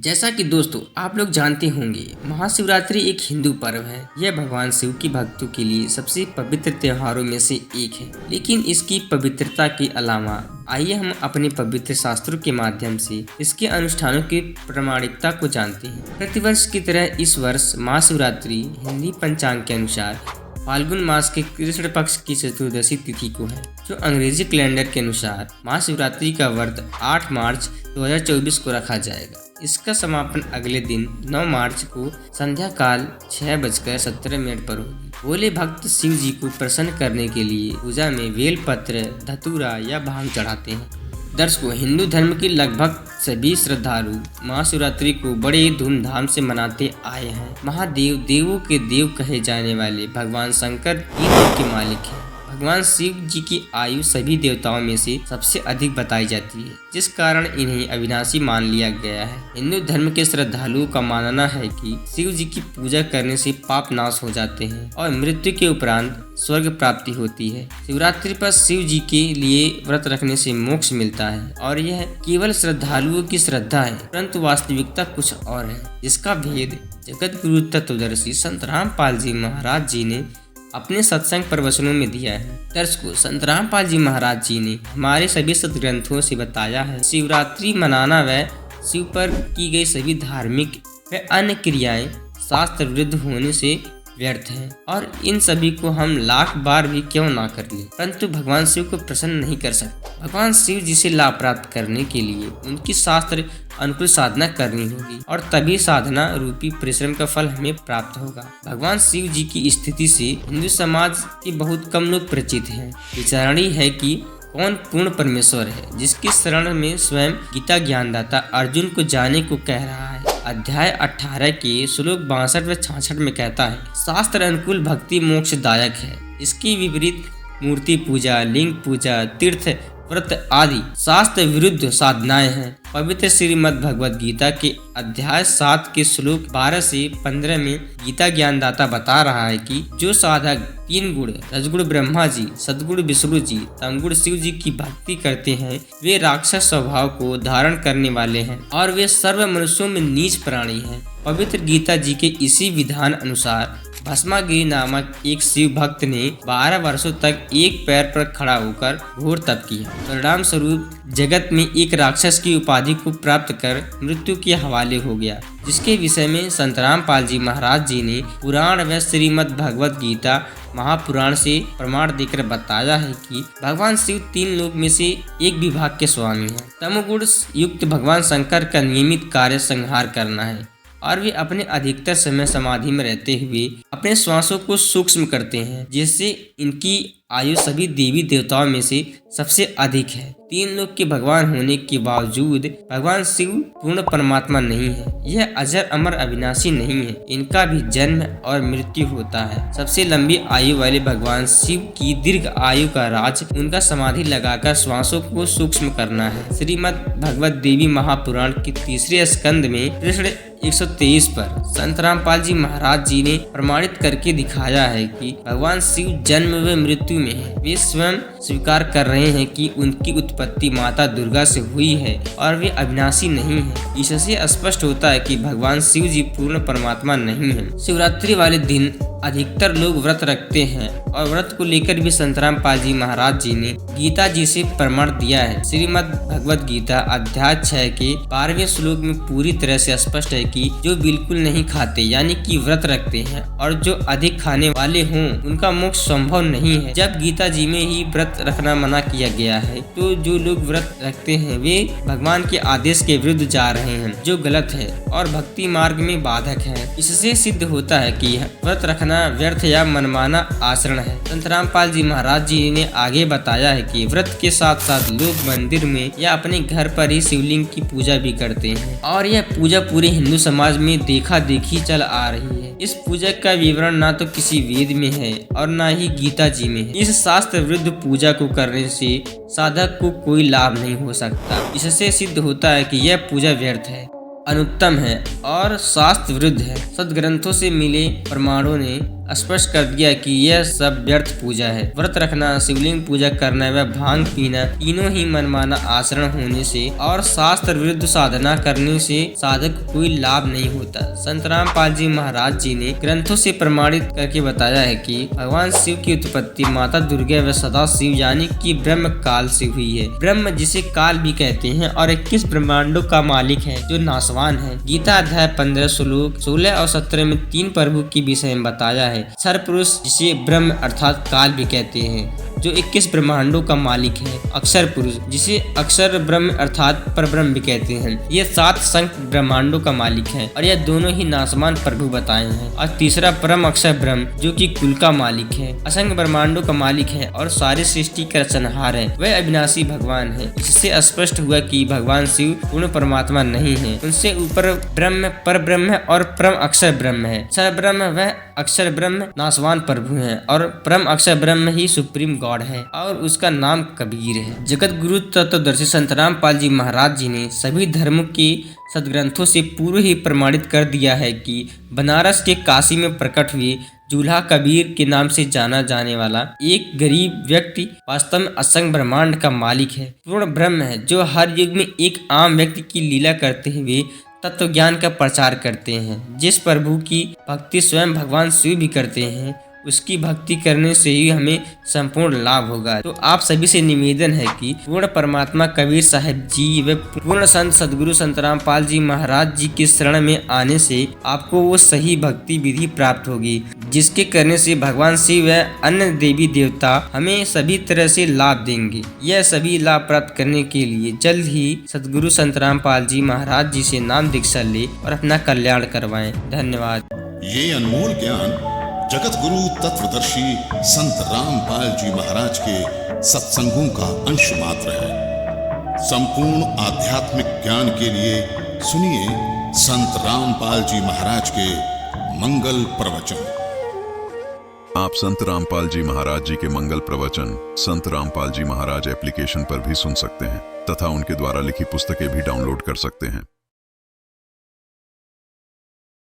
जैसा कि दोस्तों आप लोग जानते होंगे, महाशिवरात्रि एक हिंदू पर्व है। यह भगवान शिव की भक्तों के लिए सबसे पवित्र त्योहारों में से एक है। लेकिन इसकी पवित्रता के अलावा आइए हम अपने पवित्र शास्त्रों के माध्यम से इसके अनुष्ठानों की प्रामाणिकता को जानते हैं। प्रतिवर्ष की तरह इस वर्ष महाशिवरात्रि हिंदी पंचांग के अनुसार फाल्गुन मास के कृष्ण पक्ष की चतुर्दशी तिथि को है, जो अंग्रेजी कैलेंडर के अनुसार महाशिवरात्रि का व्रत 8 मार्च 2024 को रखा जाएगा। इसका समापन अगले दिन 9 मार्च को संध्या काल 6:17 पर होगी। भोले भक्त शिव जी को प्रसन्न करने के लिए पूजा में बेलपत्र, धतूरा या भांग चढ़ाते हैं। दर्शकों, हिंदू धर्म के लगभग सभी श्रद्धालु महाशिवरात्रि को बड़े धूमधाम से मनाते आए हैं। महादेव देवों के देव कहे जाने वाले भगवान शंकर तीन लोक के मालिक हैं। भगवान शिव जी की आयु सभी देवताओं में से सबसे अधिक बताई जाती है, जिस कारण इन्हें अविनाशी मान लिया गया है। हिंदू धर्म के श्रद्धालुओं का मानना है कि शिव जी की पूजा करने से पाप नाश हो जाते हैं और मृत्यु के उपरांत स्वर्ग प्राप्ति होती है। शिवरात्रि पर शिव जी के लिए व्रत रखने से मोक्ष मिलता है और यह केवल श्रद्धालुओं की श्रद्धा है, परंतु वास्तविकता कुछ और है, जिसका भेद जगत गुरु तत्वदर्शी संत रामपाल जी महाराज जी ने अपने सत्संग प्रवचनों में दिया है। दर्शकों, संत रामपाल जी महाराज जी ने हमारे सभी सदग्रंथों से बताया है, शिवरात्रि मनाना व शिव पर की गई सभी धार्मिक व अन्य क्रियाएं शास्त्र विरुद्ध होने से व्यर्थ है और इन सभी को हम लाख बार भी क्यों ना कर ले, परंतु भगवान शिव को प्रसन्न नहीं कर सकते। भगवान शिव जी से लाभ प्राप्त करने के लिए उनकी शास्त्र अनुकूल साधना करनी होगी और तभी साधना रूपी परिश्रम का फल हमें प्राप्त होगा। भगवान शिव जी की स्थिति से हिंदू समाज के बहुत कम लोग परिचित हैं। विचारणी है कि कौन पूर्ण परमेश्वर है, जिसकी शरण में स्वयं गीता ज्ञानदाता अर्जुन को जाने को कह रहा है। अध्याय 18 के श्लोक 62 व 66 में कहता है, शास्त्र अनुकूल भक्ति मोक्षदायक है। इसके विपरीत मूर्ति पूजा, लिंग पूजा, तीर्थ व्रत आदि शास्त्र विरुद्ध साधनाएं हैं। पवित्र श्रीमद् भगवद गीता के अध्याय 7 के श्लोक 12 से 15 में गीता ज्ञानदाता बता रहा है कि जो साधक 3 गुण रजगुण ब्रह्मा जी, सदगुण विष्णु जी, तमगुण शिव जी की भक्ति करते हैं, वे राक्षस स्वभाव को धारण करने वाले हैं और वे सर्व मनुष्यों में नीच प्राणी हैं। पवित्र गीता जी के इसी विधान अनुसार भस्मागिरी नामक एक शिव भक्त ने 12 वर्षों तक एक पैर पर खड़ा होकर घोर तप किया। परिणाम स्वरूप जगत में एक राक्षस की उपाधि को प्राप्त कर मृत्यु के हवाले हो गया, जिसके विषय में संत रामपाल जी महाराज जी ने पुराण व श्रीमद् भगवद गीता महापुराण से प्रमाण देकर बताया है कि भगवान शिव 3 लोक में से एक विभाग के स्वामी हैं। तमोगुण युक्त भगवान शंकर का नियमित कार्य संहार करना है और वे अपने अधिकतर समय समाधि में रहते हुए अपने श्वासों को सूक्ष्म करते हैं, जिससे इनकी आयु सभी देवी देवताओं में से सबसे अधिक है। 3 लोक के भगवान होने के बावजूद भगवान शिव पूर्ण परमात्मा नहीं है। यह अजर अमर अविनाशी नहीं है। इनका भी जन्म और मृत्यु होता है। सबसे लंबी आयु वाले भगवान शिव की दीर्घ आयु का राज उनका समाधि लगाकर श्वासों को सूक्ष्म करना है। श्रीमद् भगवद देवी महापुराण के 3 स्कंद में कृष्ण 123 पर संत रामपाल जी महाराज जी ने प्रमाणित करके दिखाया है कि भगवान शिव जन्म व मृत्यु में है। वे स्वयं स्वीकार कर रहे हैं कि उनकी उत्पत्ति माता दुर्गा से हुई है और वे अविनाशी नहीं है। इससे स्पष्ट होता है कि भगवान शिव जी पूर्ण परमात्मा नहीं है। शिवरात्रि वाले दिन अधिकतर लोग व्रत रखते हैं और व्रत को लेकर भी संत रामपाल जी महाराज जी ने गीता जी से प्रमाण दिया है। श्रीमद् भगवद गीता अध्याय 6 के 12वें श्लोक में पूरी तरह से स्पष्ट है कि जो बिल्कुल नहीं खाते यानी कि व्रत रखते हैं और जो अधिक खाने वाले हों उनका मोक्ष संभव नहीं है। जब गीता जी में ही व्रत रखना मना किया गया है, तो जो लोग व्रत रखते हैं वे भगवान के आदेश के विरुद्ध जा रहे हैं, जो गलत है और भक्ति मार्ग में बाधक है। इससे सिद्ध होता है कि व्रत रखना व्यर्थ या मनमाना आचरण है। संत रामपाल जी महाराज जी ने आगे बताया है कि व्रत के साथ साथ लोग मंदिर में या अपने घर पर ही शिवलिंग की पूजा भी करते हैं और यह पूजा पूरे हिंदू समाज में देखा देखी चल आ रही है। इस पूजा का विवरण ना तो किसी वेद में है और ना ही गीता जी में है। इस शास्त्र विरुद्ध पूजा को करने से साधक को कोई लाभ नहीं हो सकता। इससे सिद्ध होता है कि यह पूजा व्यर्थ है, अनुत्तम है और शास्त्र विरुद्ध है। सदग्रंथों से मिले प्रमाणों ने स्पष्ट कर दिया कि यह सब व्यर्थ पूजा है। व्रत रखना, शिवलिंग पूजा करना व भांग पीना तीनों ही मनमाना आचरण होने से और शास्त्र विरुद्ध साधना करने से साधक को कोई लाभ नहीं होता। संत रामपाल जी महाराज जी ने ग्रंथों से प्रमाणित करके बताया है कि भगवान शिव की उत्पत्ति माता दुर्गा व सदा शिव यानी कि ब्रह्म काल से हुई है। ब्रह्म जिसे काल भी कहते हैं और 21 ब्रह्मांडों का मालिक है जो नाशवान है। गीता अध्याय 15 श्लोक 16 और 17 में 3 प्रभु के विषय में बताया है। सर्वपुरुष जिसे ब्रह्म अर्थात काल भी कहते हैं जो 21 ब्रह्मांडों का मालिक है। अक्षर पुरुष जिसे अक्षर ब्रह्म अर्थात परब्रह्म भी कहते हैं। ये 7 संख्य ब्रह्मांडों का मालिक है और यह दोनों ही नाशवान प्रभु बताए हैं। और तीसरा परम अक्षर ब्रह्म जो कि कुल का मालिक है, असंख्य ब्रह्मांडों का मालिक है और सारी सृष्टि का रचनहार है। वह अविनाशी भगवान है। इससे स्पष्ट हुआ कि भगवान शिव पूर्ण परमात्मा नहीं है। उनसे ऊपर ब्रह्म, पर ब्रह्म और परम अक्षर ब्रह्म है। सर ब्रह्म वह अक्षर ब्रह्म नाशवान प्रभु है और परम अक्षर ब्रह्म ही सुप्रीम गॉड है और उसका नाम कबीर है। जगत गुरु तत्वदर्शी संत रामपाल जी महाराज जी ने सभी धर्मों के सदग्रंथों से पूर्व ही प्रमाणित कर दिया है कि बनारस के काशी में प्रकट हुए दूल्हा कबीर के नाम से जाना जाने वाला एक गरीब व्यक्ति वास्तव में असंख्य ब्रह्मांड का मालिक है, पूर्ण ब्रह्म है जो हर युग में एक आम व्यक्ति की लीला करते हुए तत्व ज्ञान का प्रचार करते हैं। जिस प्रभु की भक्ति स्वयं भगवान शिव भी करते हैं, उसकी भक्ति करने से ही हमें संपूर्ण लाभ होगा। तो आप सभी से निवेदन है कि पूर्ण परमात्मा कबीर साहब जी व पूर्ण संत सदगुरु संत रामपाल जी महाराज जी के शरण में आने से आपको वो सही भक्ति विधि प्राप्त होगी जिसके करने से भगवान शिव व अन्य देवी देवता हमें सभी तरह से लाभ देंगे। यह सभी लाभ प्राप्त करने के लिए जल्द ही सदगुरु संत रामपाल जी महाराज जी से नाम दीक्षा ले और अपना कल्याण करवाएं। धन्यवाद। ये अनमोल ज्ञान जगत गुरु तत्वदर्शी संत रामपाल जी महाराज के सत्संगों का अंश मात्र है। संपूर्ण आध्यात्मिक ज्ञान के लिए सुनिए संत रामपाल जी महाराज के मंगल प्रवचन। आप संत रामपाल जी महाराज जी के मंगल प्रवचन संत रामपाल जी महाराज एप्लीकेशन पर भी सुन सकते हैं तथा उनके द्वारा लिखी पुस्तकें भी डाउनलोड कर सकते हैं।